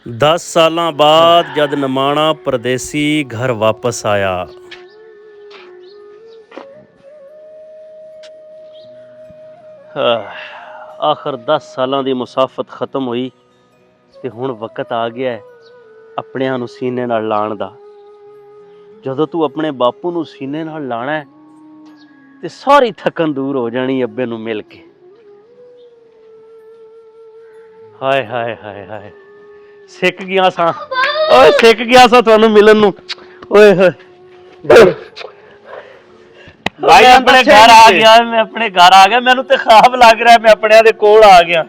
10 ਸਾਲਾਂ ਬਾਅਦ ਜਦ ਨਿਮਾਣਾ ਪਰਦੇਸੀ ਘਰ ਵਾਪਸ ਆਇਆ। ਆਖਰ 10 ਸਾਲਾਂ ਦੀ ਮੁਸਾਫਤ ਖਤਮ ਹੋਈ ਤੇ ਹੁਣ ਵਕਤ ਆ ਗਿਆ ਹੈ ਆਪਣਿਆਂ ਨੂੰ ਸੀਨੇ ਨਾਲ ਲਾਣ ਦਾ। ਜਦੋਂ ਤੂੰ ਆਪਣੇ ਬਾਪੂ ਨੂੰ ਸੀਨੇ ਨਾਲ ਲਾਣਾ ਹੈ ਤੇ ਸਾਰੀ ਥਕਨ ਦੂਰ ਹੋ ਜਾਣੀ ਅੱਬੇ ਨੂੰ ਮਿਲ ਕੇ। ਹਾਏ ਹਾਏ ਹਾਏ ਹਾਏ, ਸਿੱਖ ਗਿਆ ਸਾਂ, ਓਏ ਸਿੱਖ ਗਿਆ ਸਾਂ ਤੁਹਾਨੂੰ ਮਿਲਣ ਨੂੰ। ਓਏ ਹੋਏ भाई अपने घर आ गया, मैं अपने घर आ गया। मैनू तो ख्वाब लग रहा है मैं अपने दे कोल आ गया।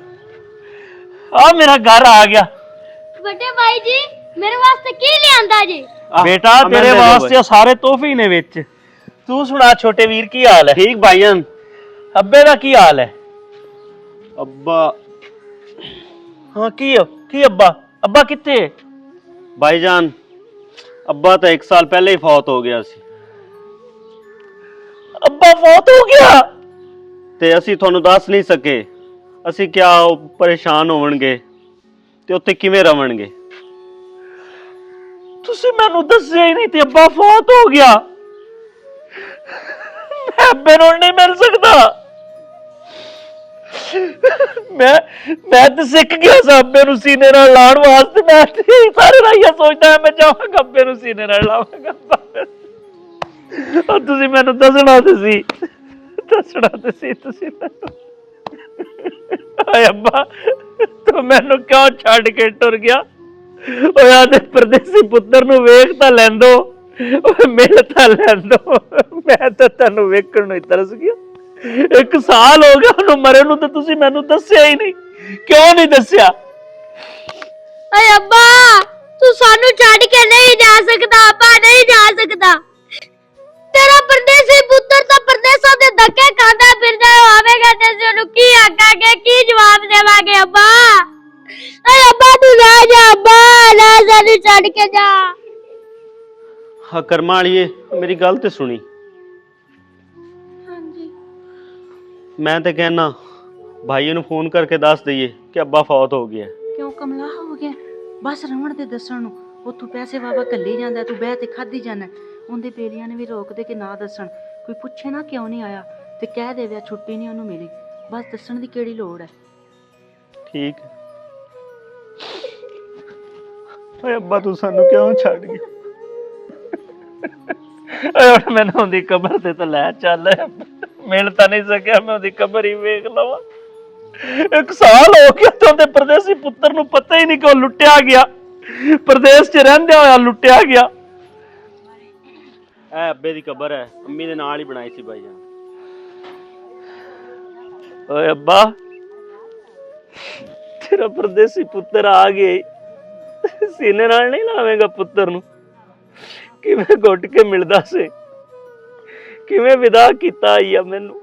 आ मेरा घर आ गया। बड़े भाई जी मेरे वास्ते की ले आंदा जी? बेटा तेरे वास्ते सारे तोहफे ने विच। तू सुना छोटे वीर की हाल है? ठीक भाईजान। अब्बे दा की हाल है? अब्बा हाँ की अब्बा? अब्बा कित्थे? भाईजान अब्बा तो 1 साल पहले ही फौत हो गया सी अब्बा फौत हो गया ते असी तुहानू दस नहीं सके। असी क्या परेशान होवणगे ते उत्थे किवें रवणगे। तुसी मैनू दस्सिया ही नहीं ते अब्बा फौत हो गया। मैं अब्बे नूं नहीं मिल सकदा। मैं तो सिख गया सा अब्बे नूं सीने नाल लाण वास्ते। मैं सारे राइया सोचदा मैं जावांगा अब्बे नूं सीने नाल लावांगा। और तुसी मैनू दसना तुसी तुसी मैनू। हाय अब्बा तू मैनू क्यों छड्ड के टुर गया? ओए आदे परदेसी पुत्तर नूं वेख तां लैंदो, ओए मिल तां लैंदो। मैं तां तैनूं वेखण नूं ही तरस गया। 1 साल हो गया उन्होंने मरे नूं ते तुसी मैनू दस्सिया ही नहीं। क्यों नहीं दस्सिया? अरे अब्बा तू सानू छड्ड के नहीं जा सकदा। अब्बा नहीं जा सकदा। तेरा परदेसी पुत्तर तो परदेसां दे धक्के खांदा फिरदा होवेगा ते असीं ओनू की आखांगे, की जवाब देवांगे? अब्बा अरे अब्बा तू ना जा, अब्बा ना सानू छड्ड के जा। हाँ कर्मा वालिए मेरी गल ते सुनी। मैं तो कहना भाई नूं फोन करके दस दईए कि अब्बा फौत हो गया। क्यों कमला हो गया? बस रमण दे दसण नूं उत्थों पैसे वावा कल्ली जांदा, तू बह ते खाधी जाना। उनके बेलियां ने भी रोक दे कि ना दसन। कोई पुछे ना क्यों नहीं आया ते कह देवे छुट्टी नहीं उन्होंने मिली। बस दसन दी केड़ी लोड़ है? ठीक है। अब्बा तू सानू क्यों छड्ड गया? हुण मैनूं उहदी कबर ते तां लै चल। मिल तां नहीं सकिया, मैं उहदी कबर ही वेख लवां। 1 साल हो गया ते उहदे परदेसी पुत्तर नूं पता ही नहीं कि लुटिया गया। प्रदेश च रहिंदे होया लुटिया गया। ए अब्बे दी कबर है, अम्मी दे नाल ही बनाई सी भाईजान। ओए अब्बा तेरा परदेसी पुत्तर आ गया। सीने नाल नहीं लावेगा पुत्तर नूं? किवें घुट के मिलदा से, किवें विदा कीता आईया मैनू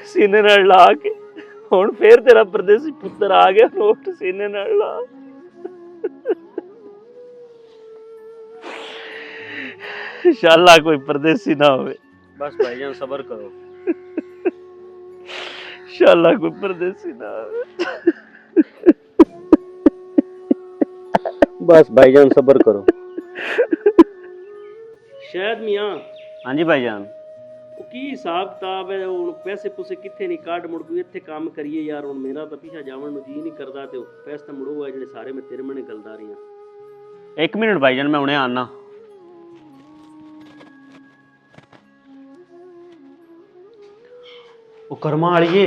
सीने नाल ला के। हुण फिर तेरा परदेसी पुत्तर आ गया, नोट सीने नाल ला। इंशाअल्लाह कोई परदेसी ना होवे। बस भाईजान सबर करो। इंशाअल्लाह कोई परदेसी ना होवे। बस भाईजान सबर करो। शायद मियां हाँ जी भाईजान। की हिसाब किताब है? हुण पैसे पुसे कित्थे नहीं काट मुड़ कोई इत्थे काम करिए यार। हुण मेरा तो पीछा जावन नूं जी नहीं करदा ते पैसे तो मुड़ो है जिहड़े सारे मैं तेरे मने गलदा रही। 1 मिनट भाईजान मैं हुणे आना। ਉਹ ਕਰਮਾਂ ਵਾਲੀਏ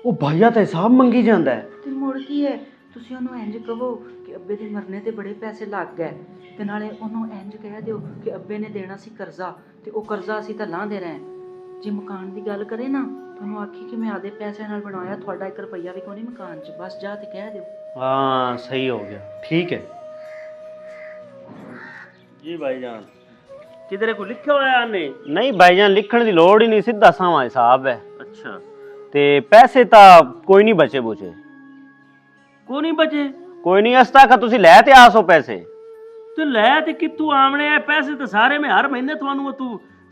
ਉਹ ਭਾਈਆ ਤਾਂ ਹਿਸਾਬ ਮੰਗੀ ਜਾਂਦਾ ਹੈ। ਤੇ ਮੁੜ ਕੀ ਹੈ? ਤੁਸੀਂ ਉਹਨੂੰ ਇੰਜ ਕਹੋ ਕਿ ਅੱਬੇ ਦੇ ਮਰਨੇ ਤੇ ਬੜੇ ਪੈਸੇ ਲੱਗ ਗਏ ਤੇ ਨਾਲੇ ਉਹਨੂੰ ਇੰਜ ਕਹਿ ਦਿਓ ਕਿ ਅੱਬੇ ਨੇ ਦੇਣਾ ਸੀ ਕਰਜ਼ਾ ਤੇ ਉਹ ਕਰਜ਼ਾ ਅਸੀਂ ਤਾਂ ਲਾਂਦੇ ਰਹੇ। ਜੇ ਮਕਾਨ ਦੀ ਗੱਲ ਕਰੇ ਨਾ ਤੁਹਾਨੂੰ ਆਖੀ ਕਿ ਮੈਂ ਆਦੇ ਪੈਸਿਆਂ ਨਾਲ ਬਣਾਇਆ, ਤੁਹਾਡਾ 1 ਰੁਪਈਆ ਵੀ ਕੋਈ ਨਹੀਂ ਮਕਾਨ 'ਚ। ਬਸ ਜਾ ਤੇ ਕਹਿ ਦਿਓ। हाँ सही हो गया। ठीक है जी भाईजान किधरे को लिखा हुआ है आने? नहीं भाईजान लिखण दी लोड़ ही नहीं, सीधा सावा हिसाब है। अच्छा ते पैसे तो कोई नहीं बचे बुचे। को नहीं बचे? कोई नहीं अस्ता का तुसी लै ते आसो पैसे तो लै ते कित्थों आवणे है पैसे? तो सारे मैं हर महीने थानू तू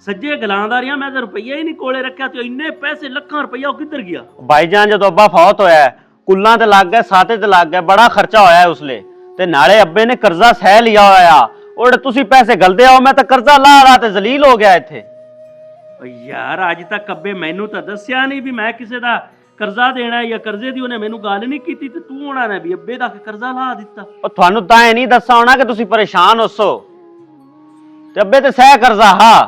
सज्जे गलांदा रहा। मैं तो रुपया ही नहीं कोले रखा। तो इन्ने पैसे लाखां रुपया किधर गया? भाईजान जो अब्बा फौत होया है कुल्लां ते लग गए, साते ते लग गए, बड़ा खर्चा होया है उसले। ਤੇ ਨਾਲੇ ਅੱਬੇ ਨੇ ਕਰਜ਼ਾ ਸਹਿ ਲਿਆ ਹੋਇਆ, ਉਹ ਤੁਸੀਂ ਪੈਸੇ ਗਲਦੇ ਆਓ, ਮੈਂ ਤਾਂ ਕਰਜ਼ਾ ਲਾ ਲਾ ਤੇ ਜ਼ਲੀਲ ਹੋ ਗਿਆ ਇੱਥੇ। ਓ ਯਾਰ ਅੱਜ ਤੱਕ ਅੱਬੇ ਮੈਨੂੰ ਤਾਂ ਦੱਸਿਆ ਨਹੀਂ ਵੀ ਮੈਂ ਕਿਸੇ ਦਾ ਕਰਜ਼ਾ ਦੇਣਾ ਜਾਂ ਕਰਜ਼ੇ ਦੀ ਉਹਨੇ ਮੈਨੂੰ ਗੱਲ ਨਹੀਂ ਕੀਤੀ, ਤੇ ਤੂੰ ਉਹਨਾਂ ਨੇ ਵੀ ਅੱਬੇ ਦਾ ਕਰਜ਼ਾ ਲਾ ਦਿੱਤਾ। ਉਹ ਤੁਹਾਨੂੰ ਤਾਂ ਇਹ ਨਹੀਂ ਦੱਸਾਂ ਹੋਣਾ ਕਿ ਤੁਸੀਂ ਪਰੇਸ਼ਾਨ ਹੋਸੋ, ਤੇ ਅੱਬੇ ਤੇ ਸਹਿ ਕਰਜ਼ਾ ਹਾਂ।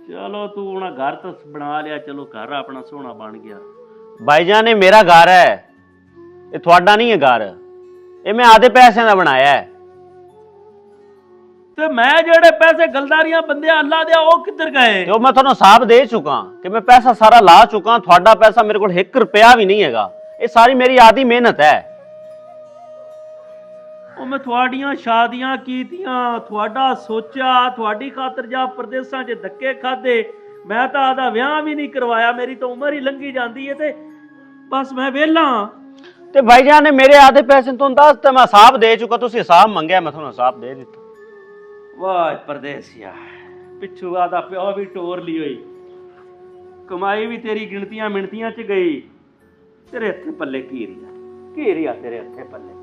ਚਲੋ ਤੂੰ ਹੁਣ ਘਰ ਤਾਂ ਬਣਾ ਲਿਆ, ਚਲੋ ਘਰ ਆਪਣਾ ਸੋਹਣਾ ਬਣ ਗਿਆ। ਭਾਈਜਾਨ ਇਹ ਮੇਰਾ ਘਰ ਹੈ, ਇਹ ਤੁਹਾਡਾ ਨਹੀਂ ਹੈ ਘਰ, ਇਹ ਮੈਂ ਆਦੇ ਪੈਸਿਆਂ ਦਾ ਬਣਾਇਆ ਹੈ। ਤੇ ਮੈਂ ਜਿਹੜੇ ਪੈਸੇ ਗਲਦਾਰੀਆਂ ਬੰਦੇ ਅੱਲਾ ਦੇ ਉਹ ਕਿੱਧਰ ਗਏ? ਤੇ ਉਹ ਮੈਂ ਤੁਹਾਨੂੰ ਹਿਸਾਬ ਦੇ ਚੁੱਕਾ ਕਿ ਮੈਂ ਪੈਸਾ ਸਾਰਾ ਲਾ ਚੁੱਕਾ, ਤੁਹਾਡਾ ਪੈਸਾ ਮੇਰੇ ਕੋਲ 1 ਰੁਪਿਆ ਵੀ ਨਹੀਂ ਹੈਗਾ, ਇਹ ਸਾਰੀ ਮੇਰੀ ਆਦੀ ਮਿਹਨਤ ਹੈ। ਉਹ ਮੈਂ ਤੁਹਾਡੀਆਂ ਸ਼ਾਦੀਆਂ ਕੀਤੀਆਂ, ਤੁਹਾਡਾ ਸੋਚਿਆ, ਤੁਹਾਡੀ ਖਾਤਰ ਜਾ ਪ੍ਰਦੇਸਾਂ 'ਚ ਧੱਕੇ ਖਾਦੇ, ਮੈਂ ਤਾਂ ਆਦਾ ਵਿਆਹ ਵੀ ਨਹੀਂ ਕਰਵਾਇਆ, ਮੇਰੀ ਤਾਂ ਉਮਰ ਹੀ ਲੰਘੀ ਜਾਂਦੀ ਹੈ ਤੇ ਬਸ ਮੈਂ ਵਿਹਲਾ। ਤੇ ਭਾਈਜਾਨ ਨੇ ਮੇਰੇ ਆਦੇ ਪੈਸੇ ਤੁਹਾਨੂੰ ਦੱਸ ਤੇ ਮੈਂ ਹਿਸਾਬ ਦੇ ਚੁੱਕਾ, ਤੁਸੀਂ ਹਿਸਾਬ ਮੰਗਿਆ ਮੈਂ ਤੁਹਾਨੂੰ ਹਿਸਾਬ ਦੇ ਦਿੱਤਾ। ਵਾਹ ਪਰਦੇਸਿਆ, ਪਿੱਛੂ ਆਦਾ ਪਿਓ ਵੀ ਟੋਰ ਲਈ ਹੋਈ, ਕਮਾਈ ਵੀ ਤੇਰੀ ਗਿਣਤੀਆਂ ਮਿਣਤੀਆਂ 'ਚ ਗਈ, ਤੇਰੇ ਹੱਥੇ ਪੱਲੇ ਕੀ ਰਿਹਾ ਤੇਰੇ ਹੱਥੇ ਪੱਲੇ।